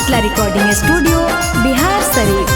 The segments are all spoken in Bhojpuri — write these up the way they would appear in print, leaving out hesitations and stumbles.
Mithila recording studio Bihar Sharif.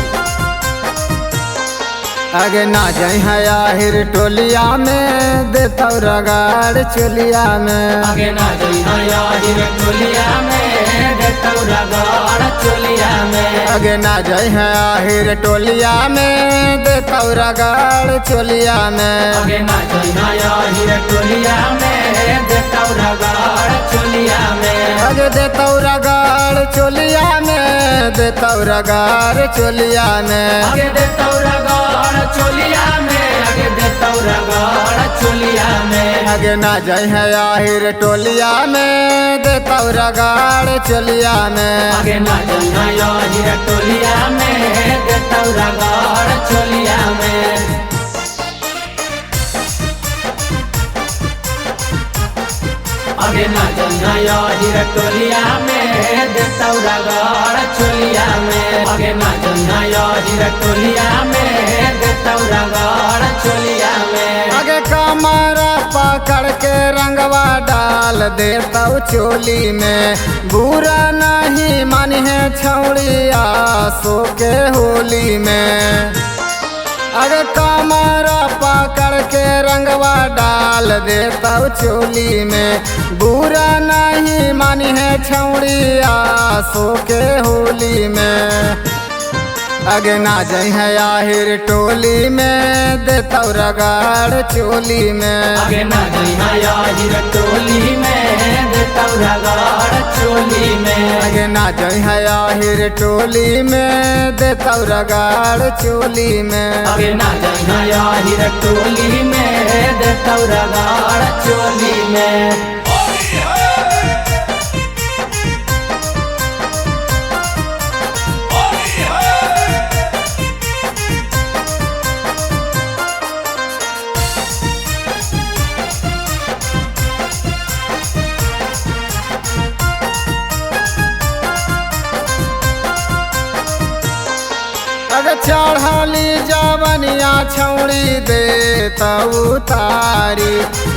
आगे ना जाई है आहिर टोलिया में देता रगाड़ चोलिया में। आगे ना जाई है आहिर टोलिया में देता रगाड़ चोलिया में। आगे ना जाई है आहिर टोलिया में देता रगाड़ चोलिया में। आगे ना जाई है आहिर टोलिया में देता रगाड़ चोलिया में। आगे देता रगाड़ चोलिया में देता रगाड़ चोलिया में। आगे देता रगाड़ चोलिया में। आगे देता रगाड़ चोलिया में। आगे ना जाई है आहिर टोलिया में देता रगाड़ चोलिया में। आगे ना जाई है आहिर टोलिया में देता रगाड़ चोलिया में। आगे ना जाना आहिर टोलिया में देता रगाड़ चोलिया में। आगे ना जाना आहिर टोलिया में देता रगाड़ चोलिया में। आगे कमरा पकड़ के रंगवा डाल देता चोली में। बुरा नहीं मानी है छौड़िया सो के होली में। अरे कमरा पकड़ के रंगवा डाल देता चोली में। बुरा नहीं मानी है छौड़िया सो के होली में। आगे ना जाई है आहिर टोली में देता रगाड़ चोली में। आगे ना जाई है आहिर टोली में देता रगाड़ चोली में। आगे ना जाई है आहिर टोली में देता रगाड़ चोली में। आगे ना जाई है आहिर टोली में देता रगाड़ चोली में। अगर चढ़ाली जवनिया छौड़ी देता उतारी।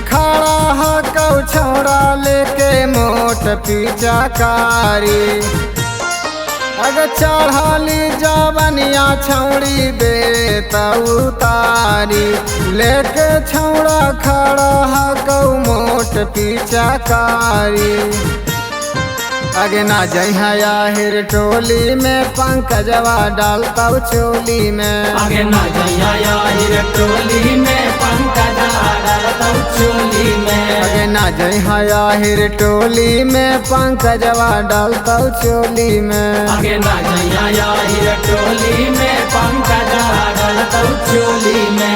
खड़ा हकौ छौड़ा लेके मोट पिचकारी। अगर चढ़ाली जवनिया छौड़ी देता उतारी। लेके छौड़ा खड़ा हकौ मोट पिचकारी। आगे ना जाई है आहिर टोली में पंकजवा डालता चोली में। आगे ना जाई है आहिर टोली में पंकजवा डालता चोली में। आगे ना जाई है आहिर टोली में पंकजवा डालता चोली में। आगे ना जाई है आहिर टोली में पंकजवा डालता चोली में।